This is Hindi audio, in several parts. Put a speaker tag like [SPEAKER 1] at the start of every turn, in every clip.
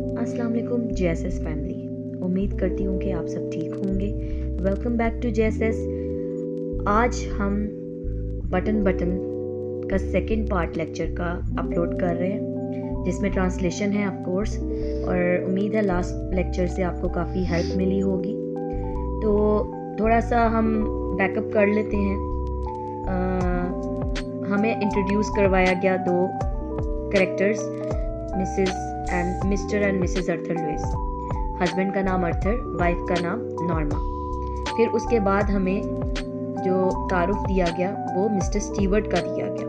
[SPEAKER 1] अस्सलाम वालेकुम जेएसएस फैमिली। उम्मीद करती हूँ कि आप सब ठीक होंगे। Welcome back to JSS. आज हम बटन का सेकंड पार्ट लेक्चर का अपलोड कर रहे हैं, जिसमें ट्रांसलेशन है ऑफ कोर्स, और उम्मीद है लास्ट लेक्चर से आपको काफ़ी हेल्प मिली होगी। तो थोड़ा सा हम बैकअप कर लेते हैं। हमें इंट्रोड्यूस करवाया गया दो characters, Mr and Mrs Arthur Lewis. Husband का नाम अर्थर, वाइफ का नाम नॉर्मा। फिर उसके बाद हमें जो तारुफ दिया गया वो मिस्टर स्टीवर्ट का दिया गया।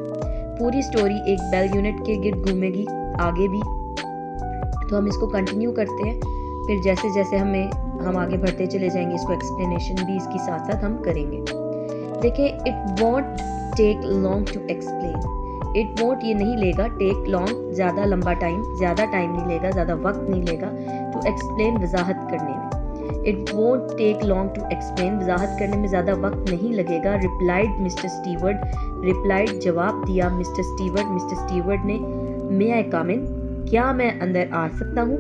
[SPEAKER 1] पूरी स्टोरी एक बेल यूनिट के गिर्द घूमेगी आगे भी, तो हम इसको कंटिन्यू करते हैं। फिर जैसे जैसे हम आगे बढ़ते चले जाएंगे, इसको एक्सप्लेनेशन भी इसके साथ साथ हम करेंगे। देखिए, it won't take long to explain. It won't ये नहीं लेगा, टेक लॉन्ग ज़्यादा लंबा टाइम, ज़्यादा टाइम नहीं लेगा, ज़्यादा वक्त नहीं लेगा टू एक्सप्लेन वजाहत करने में। It won't take long to explain, वजाहत करने में ज़्यादा वक्त नहीं लगेगा। रिप्लाइड मिस्टर स्टीवर्ट, रिप्लाइड जवाब दिया मिस्टर स्टीवर्ट। मिस्टर स्टीवर्ट ने मे आई कम इन, क्या मैं अंदर आ सकता हूँ।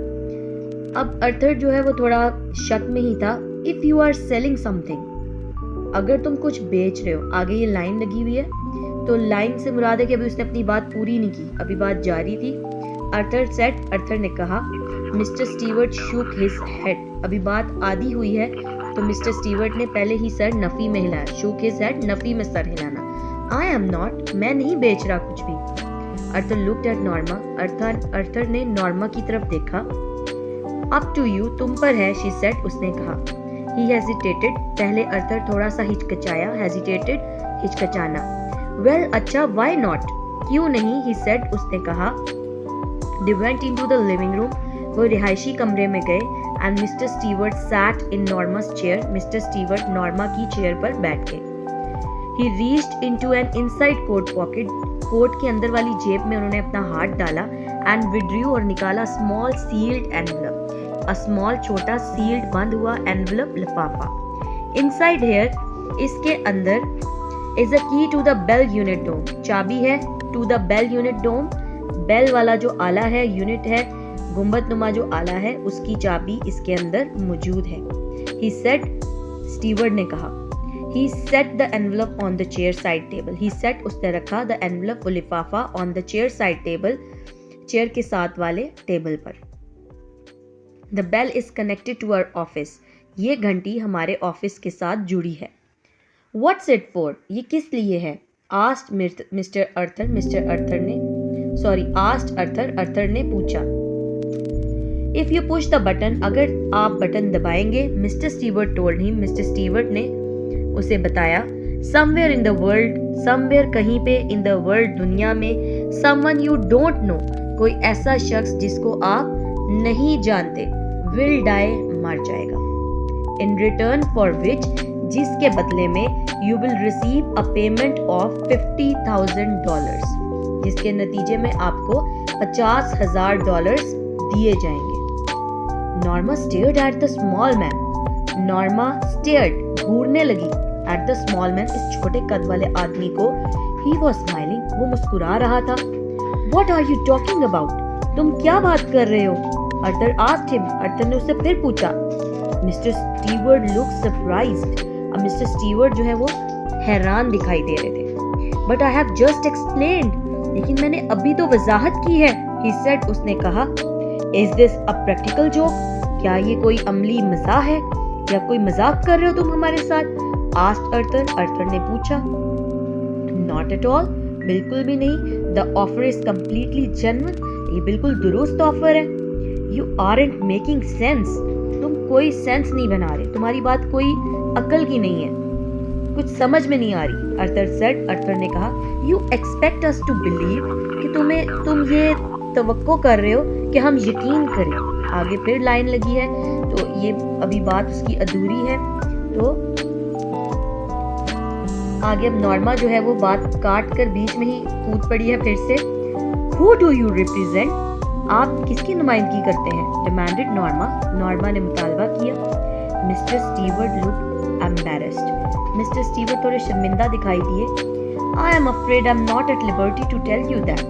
[SPEAKER 1] अब अर्थर जो है वो थोड़ा शक में ही था। If you are selling something, अगर तुम कुछ बेच रहे हो, आगे ये लाइन लगी हुई है, तो लाइन से मुराद है कि अभी उसने अपनी बात पूरी नहीं की, अभी बात जारी थी। अर्थर सेड, अर्थर ने कहा। Mister Stewart shook his head, अभी बात आधी हुई है, तो मिस्टर स्टीवर्ट ने पहले ही सर नफी में हिलाया। शूक हिज हेड, नफी में सर हिलाना। आई एम नॉट, मैं नहीं बेच रहा कुछ भी। अर्थर लुक्ड एट नॉर्मा, अर्थर ने नॉर्मा की तरफ देखा। अप टू यू, तुम पर है, शी सेड, उसने कहा। ही हेजिटेटेड, पहले अर्थर थोड़ा सा हिचकिचाया। हेजिटेटेड, हिचकिचाना। वेल, अच्छा, व्हाई नॉट, क्यों नहीं, ही सेड, उसने कहा। They went into the living room, वो रिहायशी कमरे में गए। And mister Stewart sat in Norma's chair, mister Stewart Norma की चेयर पर बैठ गए। He reached into an inside coat pocket, coat के अंदर वाली जेब में उन्होंने अपना हाथ डाला। एंड विड्रू, और निकाला small sealed envelope, a small, छोटा, सील्ड, बंद हुआ, एनवलप, लिफाफा। इनसाइड हेयर, इसके अंदर, is a key to the bell unit dome, चाबी है to the bell unit dome. Bell वाला जो आला है, यूनिट है, गुंबद नुमा जो आला है, उसकी चाबी इसके अंदर मौजूद है। ही सेड, स्टीवर्ट ने कहा। He set the envelope on the chair side table, he set, उसने रखा, द एनवलप, वो लिफाफा, on the chair side table, chair के साथ वाले टेबल पर। The bell is connected to our office, ये घंटी हमारे ऑफिस के साथ जुड़ी है। What's it for? ये किस लिए है? Asked मिस्टर अर्थर ने पूछा। If you push the button, अगर आप बटन दबाएंगे, mister Stewart told him, mister Stewart ने उसे बताया। Somewhere in the world, somewhere कहीं पे, in the world दुनिया में, someone you don't know, कोई ऐसा शख्स जिसको आप नहीं जानते, will die, मर जाएगा। In return for which, जिसके बदले में, you will receive a payment of $50,000, जिसके नतीजे में आपको $50,000 दिए जाएंगे। Norma stared at the small man, Norma stared, घूरने लगी, एट द स्मॉल मैन, इस छोटे कद वाले आदमी को। ही वॉज स्माइलिंग, वो मुस्कुरा रहा था। What are you talking about, तुम क्या बात कर रहे हो। अर्थर आस्क्ड हिम, अर्थर ने उससे फिर पूछा। मिस्टर स्टीवर्ट लुक सरप्राइज्ड, अब मिस्टर स्टीवर्ट जो है वो हैरान दिखाई दे रहे थे। But I have just explained, लेकिन मैंने अभी तो वजाहत की है। ही सेड, उसने कहा। Is this a practical joke, क्या ये कोई अमली मजाक है, या कोई मजाक कर रहे हो तुम हमारे साथ। आस्क्ड अर्थर ने पूछा। नॉट एट ऑल, बिल्कुल भी नहीं। The offer is completely genuine, ये बिल्कुल दुरुस्त ऑफर है। यू आरंट मेकिंग सेंस, तुम कोई सेंस नहीं बना रहे, तुम्हारी बात कोई अकल की नहीं है, कुछ समझ में नहीं आ रही। अर्थर ने कहा। You expect us to believe, कि तुम ये तवक्को कर रहे हो कि हम यकीन करें। आगे फिर लाइन लगी है, तो ये अभी बात उसकी अधूरी है, तो आगे अब नॉर्मा जो है वो बात काट कर बीच में ही कूद पड़ी है फिर से। हु डू यू रिप्रेजेंट, आप किसकी नुमाइंदगी करते हैं। डिमांडेड नॉर्मा ने मुतालबा किया। Mr Stewart look embarrassed, Mr Stewart थोड़े शर्मिंदा दिखाई दिए। I am afraid, I am not at liberty to tell you that,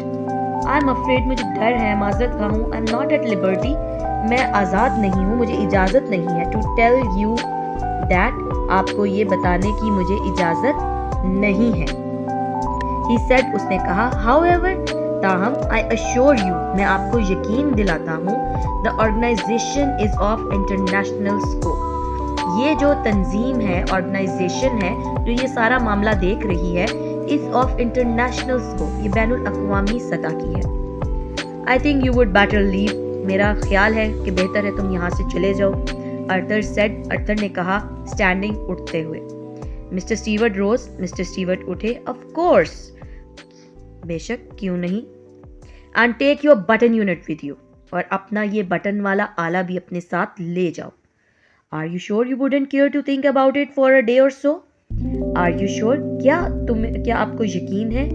[SPEAKER 1] I am afraid, मुझे डर है, माजरत खा हूँ। I am not at liberty, मैं आज़ाद नहीं हूँ, मुझे इजाज़त नहीं है। टू टेल यू दैट, आपको ये बताने की मुझे इजाज़त नहीं है। He said, उसने कहा, however, ताहम, I assure you, मैं आपको यकीन दिलाता हूँ, the organization is of international scope. ये जो तंजीम है, ऑर्गेनाइजेशन है, जो ये सारा मामला देख रही है, is of international scope, ये बैनुल अक़वामी सतह की है। I think you would better leave, मेरा ख्याल है कि बेहतर है तुम यहाँ से चले जाओ। अर्थर said, अर्थर ने कहा, standing, उठते हुए। Mr Stewart rose, Mr Stewart उठे, of course, बेशक, क्यों नहीं। And take your button unit with you, और अपना ये बटन वाला आला भी अपने साथ ले जाओ। Are you sure you wouldn't care to think about it for a day or so? Are you sure, क्या आपको यकीन है?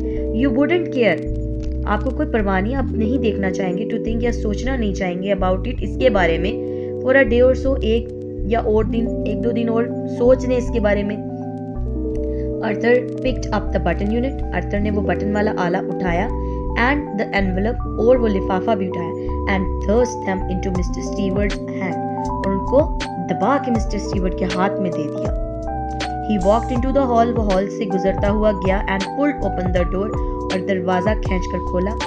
[SPEAKER 1] यू वुडंट केयर, आपको कोई परवाह नहीं, आप नहीं देखना चाहेंगे, टू थिंक, या सोचना नहीं चाहेंगे अबाउट इट, इसके बारे में, फॉर अ डे और सो, एक दो दिन और सोच लें इसके बारे में। अर्थर picked up the button unit, अर्थर ने वो बटन वाला आला उठाया, and the envelope, और वो लिफाफा भी उठाया, and thrust them into Mr. Stewart's hand, और उनको दबा के मिस्टर स्टीवर्ट के हाथ में दे दिया। He walked into the hall, वो हॉल से गुजरता हुआ गया, and pulled open the door, और दरवाजा खींचकर खोला।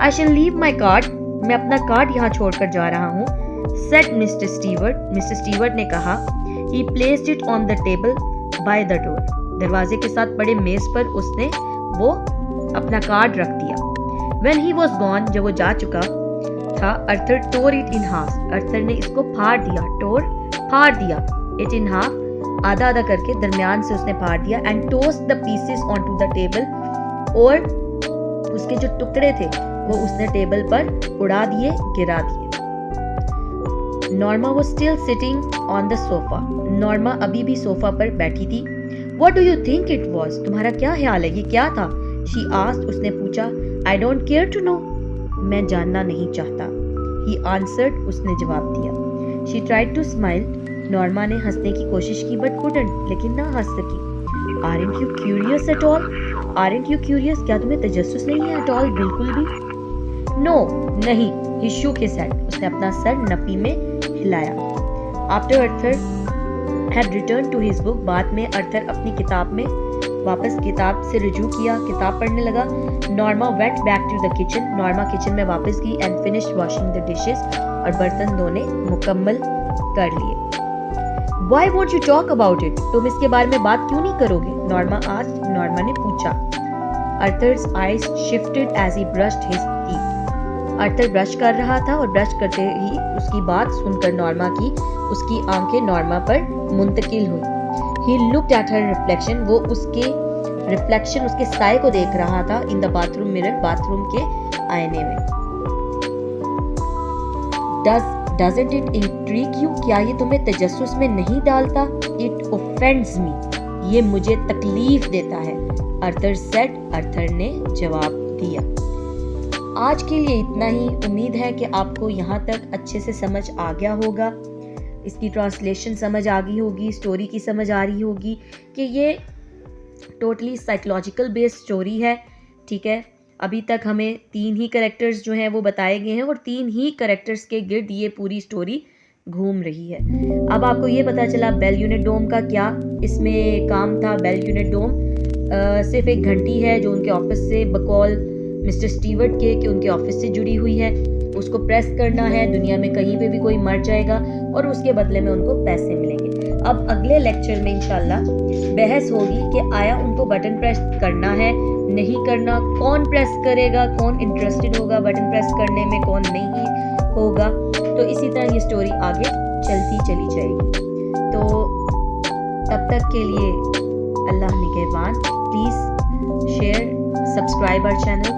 [SPEAKER 1] I shall leave my card, मैं अपना कार्ड यहाँ छोड़कर जा रहा हूँ, said Mr. Stewart, mister Stewart ने कहा। He placed it on the table by the door, दरवाजे के साथ पड़े मेज पर उसने वो अपना कार्ड रख दिया। When he was gone, जब वो जा चुका था, अर्थर tore it in half, अर्थर ने इसको फाड़ दिया, फाड़ दिया, it in half, आधा आधा करके दरमियान से उसने फाड़ दिया, and tossed the pieces onto the table, और उसके जो टुकड़े थे वो उसने टेबल पर उड़ा दिए, गिरा दिए। Norma was still sitting on the sofa, Norma अभी भी सोफा पर बैठी थी। What do you think it was? तुम्हारा क्या ख्याल है, ये क्या था? She asked, उसने पूछा। I don't care to know, मैं जानना नहीं चाहता। He answered, उसने जवाब दिया। She tried to smile, Norma ने हंसने की कोशिश की, but couldn't, लेकिन ना हंस सकी। Aren't you curious at all? Aren't you curious? क्या तुम्हें तजस्सुस नहीं है at all, बिल्कुल भी? No, नहीं। He shook his head, उसने अपना सर नफी में हिलाया। After Arthur had returned to his book, बाद में अर्थर अपनी किताब में वापस किताब से रुजू किया, किताब पढ़ने लगा। Norma went back to the kitchen, Norma kitchen में वापस गई, and finished washing the dishes, और बर्तन धोने मुकम्मल कर लिए। Why won't you talk about it? तुम इसके बारे में बात क्यों नहीं करोगे? नॉर्मा asked, नॉर्मा ने पूछा। Arthur's eyes shifted as he brushed his teeth, Arthur brush कर रहा था, और ब्रश करते ही उसकी बात सुनकर नॉर्मा की उसकी आंखें नॉर्मा पर मुंतकिल हुई। He looked at her reflection, वो उसके रिफ्लेक्शन, उसके साए को देख रहा था, in the bathroom mirror, bathroom के आईने में। Doesn't it intrigue you? क्या ये तुम्हें तजस्सुस में नहीं डालता? It offends me, ये मुझे तकलीफ देता है। अर्थर said, अर्थर ने जवाब दिया। आज के लिए इतना ही। उम्मीद है कि आपको यहाँ तक अच्छे से समझ आ गया होगा, इसकी ट्रांसलेशन समझ आ गई होगी, स्टोरी की समझ आ रही होगी कि ये टोटली साइकोलॉजिकल बेस्ड स्टोरी है। ठीक है, अभी तक हमें 3 ही कैरेक्टर्स जो हैं वो बताए गए हैं, और 3 ही कैरेक्टर्स के गिर्द ये पूरी स्टोरी घूम रही है। अब आपको ये पता चला बेल यूनिट डोम का क्या इसमें काम था। बेल यूनिट डोम सिर्फ एक घंटी है जो उनके ऑफिस से बकौल मिस्टर स्टीवर्ट के कि उनके ऑफिस से जुड़ी हुई है। उसको प्रेस करना है, दुनिया में कहीं पे भी कोई मर जाएगा और उसके बदले में उनको पैसे मिलेंगे। अब अगले लेक्चर में इंशाल्लाह बहस होगी कि आया उनको बटन प्रेस करना है, नहीं करना, कौन प्रेस करेगा, कौन इंटरेस्टेड होगा बटन प्रेस करने में, कौन नहीं होगा। तो इसी तरह ये स्टोरी आगे चलती चली जाएगी। तो तब तक के लिए अल्लाह निगहबान। Please share, subscribe our channel.